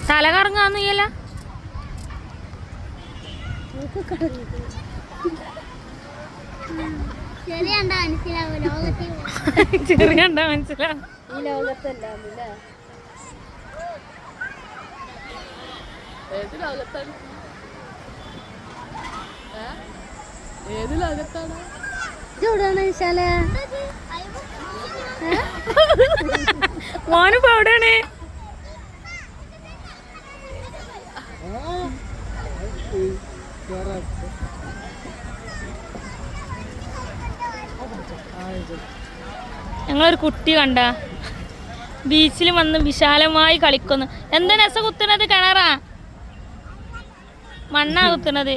തല കറങ്ങാന്നില്ല ചെറിയ മനസ്സിലാവും ഈ ലോകത്തല്ല ഏത് ലോകത്താണ് ഇതെവിടെയാണ് വിശാല മോനിപ്പോ എവിടെയാണ് ഞങ്ങളൊരു കുട്ടി കണ്ട ബീച്ചിൽ വന്ന് വിശാലമായി കളിക്കുന്നു. എന്താ രസം കുത്തുന്നത്? കിണറാ? മണ്ണാ കുത്തുന്നത്?